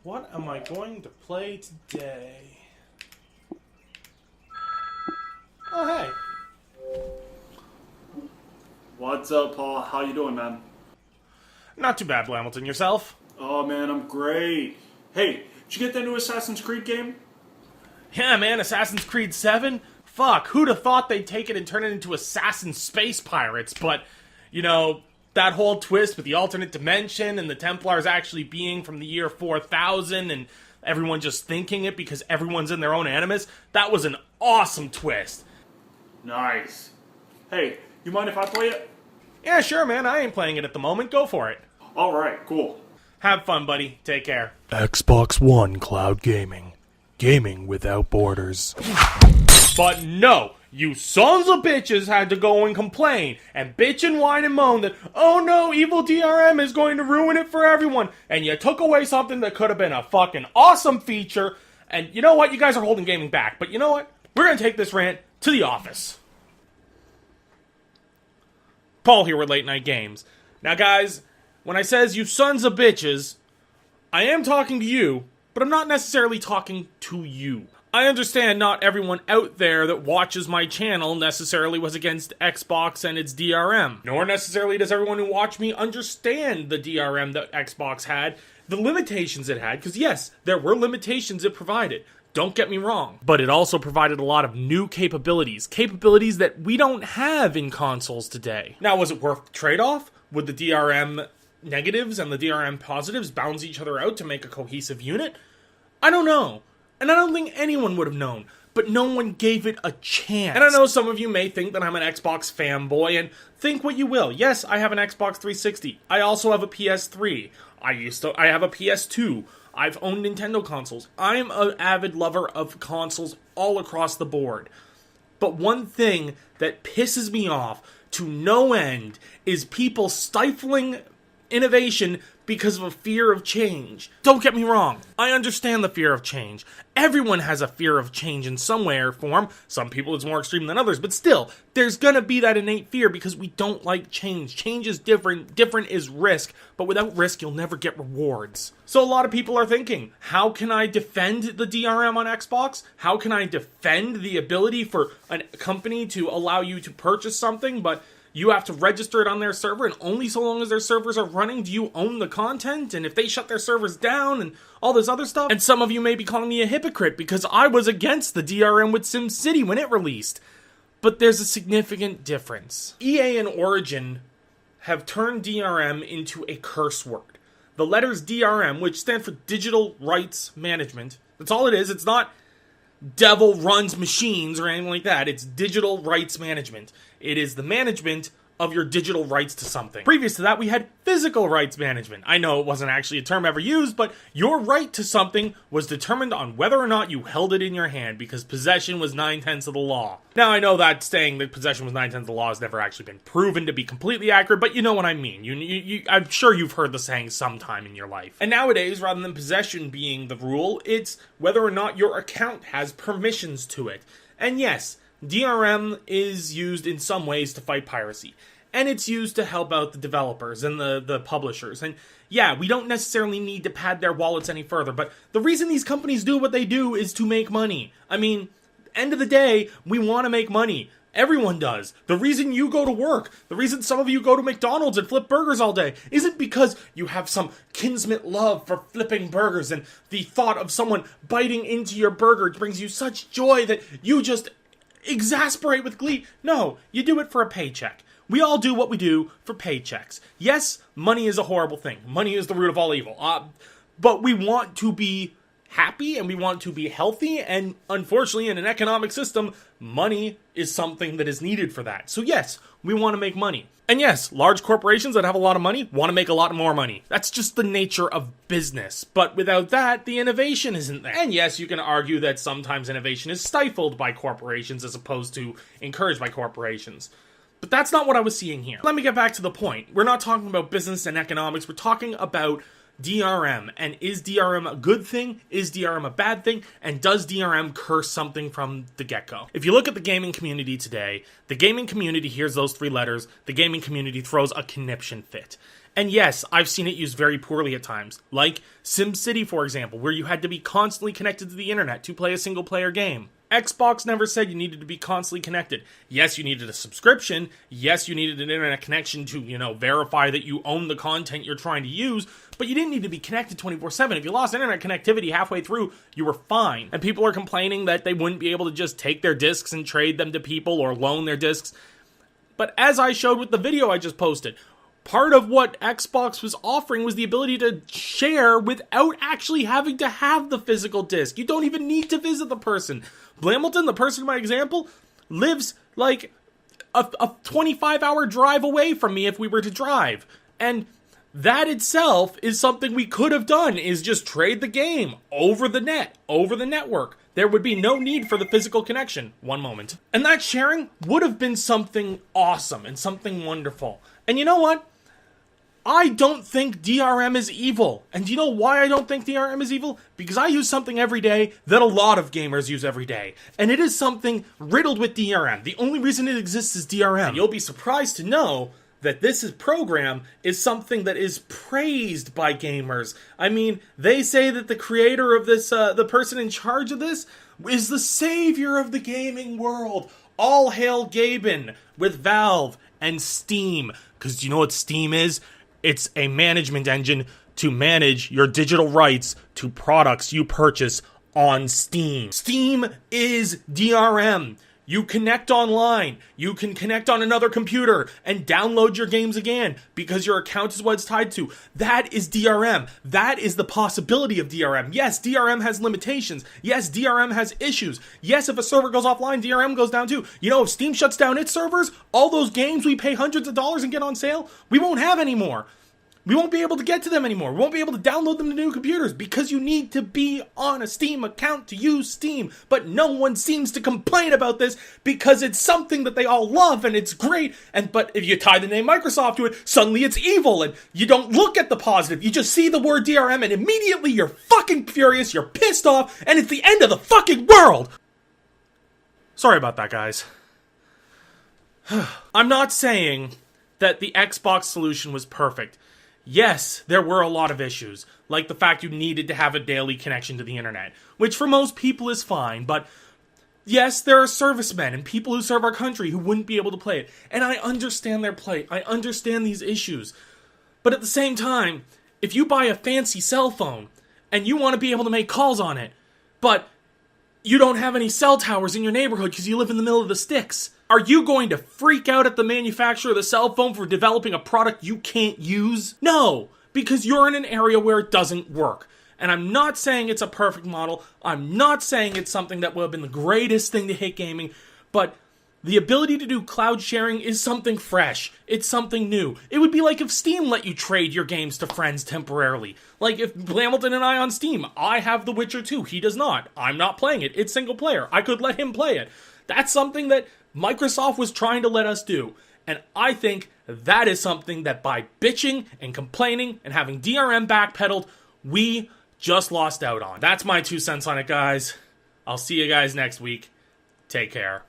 What am I going to play today? Oh, hey. What's up, Paul? How you doing, man? Not too bad, Blammelton. Yourself? Oh, man, I'm great. Hey, did you get that new Assassin's Creed game? Yeah, man, Assassin's Creed 7? Fuck, who'd have thought they'd take it and turn it into Assassin Space Pirates? But, you know, that whole twist with the alternate dimension and the Templars actually being from the year 4000 and everyone just thinking it because everyone's in their own animus, that was an awesome twist. Nice. Hey, you mind if I play it? Yeah, sure, man. I ain't playing it at the moment. Go for it. Alright, cool. Have fun, buddy. Take care. XboxOne Cloud Gaming. Gaming without borders. But no, you sons of bitches had to go and complain and bitch and whine and moan that, oh no, evil DRM is going to ruin it for everyone. And you took away something that could have been a fucking awesome feature. And you know what? You guys are holding gaming back. But you know what? We're going to take this rant to the office. Paul here with Late Night Games. Now guys, when I says you sons of bitches, I am talking to you, but I'm not necessarily talking to you. I understand not everyone out there that watches my channel necessarily was against Xbox and its DRM. Nor necessarily does everyone who watched me understand the DRM that Xbox had, the limitations it had, because yes, there were limitations it provided. Don't get me wrong. But it also provided a lot of new capabilities. Capabilities that we don't have in consoles today. Now, was it worth the trade-off? Would the DRM negatives and the DRM positives balance each other out to make a cohesive unit? I don't know. And I don't think anyone would have known. But no one gave it a chance. And I know some of you may think that I'm an Xbox fanboy, and think what you will. Yes, I have an Xbox 360. I also have a PS3. I have a PS2. I've owned Nintendo consoles. I'm an avid lover of consoles all across the board. But one thing that pisses me off to no end is people stifling innovation because of a fear of change. Don't get me wrong. I understand the fear of change. Everyone has a fear of change in some way or form. Some people it's more extreme than others, but still, there's gonna be that innate fear because we don't like change. Change is different. Different is risk, but without risk, you'll never get rewards. So a lot of people are thinking, how can I defend the DRM on Xbox? How can I defend the ability for a company to allow you to purchase something, but you have to register it on their server, and only so long as their servers are running do you own the content, and if they shut their servers down, and all this other stuff. And some of you may be calling me a hypocrite because I was against the DRM with SimCity when it released. But there's a significant difference. EA and Origin have turned DRM into a curse word. The letters DRM, which stand for Digital Rights Management, that's all it is. It's not devil runs machines or anything like that. It's digital rights management. It is the management of your digital rights to something. Previous to that, we had physical rights management. I know it wasn't actually a term ever used, but your right to something was determined on whether or not you held it in your hand, because possession was 9/10 of the law. Now, I know that saying that possession was 9/10 of the law has never actually been proven to be completely accurate, but you know what I mean. I'm sure you've heard the saying sometime in your life. And nowadays, rather than possession being the rule, it's whether or not your account has permissions to it. And yes, DRM is used in some ways to fight piracy. And it's used to help out the developers and the publishers. And yeah, we don't necessarily need to pad their wallets any further, but the reason these companies do what they do is to make money. I mean, end of the day, we want to make money. Everyone does. The reason you go to work, the reason some of you go to McDonald's and flip burgers all day, isn't because you have some kinsman love for flipping burgers and the thought of someone biting into your burger brings you such joy that you just exasperate with glee. No, you do it for a paycheck. We all do what we do for paychecks. Yes, money is a horrible thing. Money is the root of all evil. But we want to be happy and we want to be healthy, and unfortunately in an economic system, money is something that is needed for that. So yes, we want to make money. And yes, large corporations that have a lot of money want to make a lot more money. That's just the nature of business. But without that, the innovation isn't there. And yes, you can argue that sometimes innovation is stifled by corporations as opposed to encouraged by corporations. But that's not what I was seeing here. Let me get back to the point. We're not talking about business and economics. We're talking about DRM. And is DRM a good thing? Is DRM a bad thing? And does DRM curse something from the get-go? If you look at the gaming community today, the gaming community hears those three letters, the gaming community throws a conniption fit. And yes, I've seen it used very poorly at times, like SimCity, for example, where you had to be constantly connected to the internet to play a single-player game. Xbox never said you needed to be constantly connected. Yes, you needed a subscription. Yes, you needed an internet connection to, verify that you own the content you're trying to use, but you didn't need to be connected 24/7. If you lost internet connectivity halfway through, you were fine. And people are complaining that they wouldn't be able to just take their discs and trade them to people or loan their discs. But as I showed with the video I just posted, part of what Xbox was offering was the ability to share without actually having to have the physical disc. You don't even need to visit the person. Blammelton, the person in my example, lives like a 25-hour drive away from me if we were to drive. And that itself is something we could have done, is just trade the game over the net, over the network. There would be no need for the physical connection. One moment. And that sharing would have been something awesome and something wonderful. And you know what? I don't think DRM is evil. And do you know why I don't think DRM is evil? Because I use something every day that a lot of gamers use every day. And it is something riddled with DRM. The only reason it exists is DRM. And you'll be surprised to know that this program is something that is praised by gamers. I mean, they say that the creator of this, the person in charge of this, is the savior of the gaming world. All hail Gaben with Valve and Steam. Because do you know what Steam is? It's a management engine to manage your digital rights to products you purchase on Steam. Steam is DRM. You connect online. You can connect on another computer and download your games again because your account is what it's tied to. That is DRM. That is the possibility of DRM. Yes, DRM has limitations. Yes, DRM has issues. Yes, if a server goes offline, DRM goes down too. If Steam shuts down its servers, all those games we pay hundreds of dollars and get on sale, we won't have anymore. We won't be able to get to them anymore. We won't be able to download them to new computers because you need to be on a Steam account to use Steam. But no one seems to complain about this because it's something that they all love and it's great. But if you tie the name Microsoft to it, suddenly it's evil and you don't look at the positive. You just see the word DRM and immediately you're fucking furious, you're pissed off, and it's the end of the fucking world. Sorry about that, guys. I'm not saying that the Xbox solution was perfect. Yes, there were a lot of issues, like the fact you needed to have a daily connection to the internet, which for most people is fine, but yes, there are servicemen and people who serve our country who wouldn't be able to play it, and I understand their plight, I understand these issues, but at the same time, if you buy a fancy cell phone, and you want to be able to make calls on it, but you don't have any cell towers in your neighborhood because you live in the middle of the sticks, are you going to freak out at the manufacturer of the cell phone for developing a product you can't use? No, because you're in an area where it doesn't work. And I'm not saying it's a perfect model. I'm not saying it's something that would have been the greatest thing to hit gaming, but the ability to do cloud sharing is something fresh. It's something new. It would be like if Steam let you trade your games to friends temporarily. Like if Blammelton and I on Steam, I have The Witcher 2, he does not. I'm not playing it. It's single player. I could let him play it. That's something that Microsoft was trying to let us do. And I think that is something that by bitching and complaining and having DRM backpedaled, we just lost out on. That's my 2 cents on it, guys. I'll see you guys next week. Take care.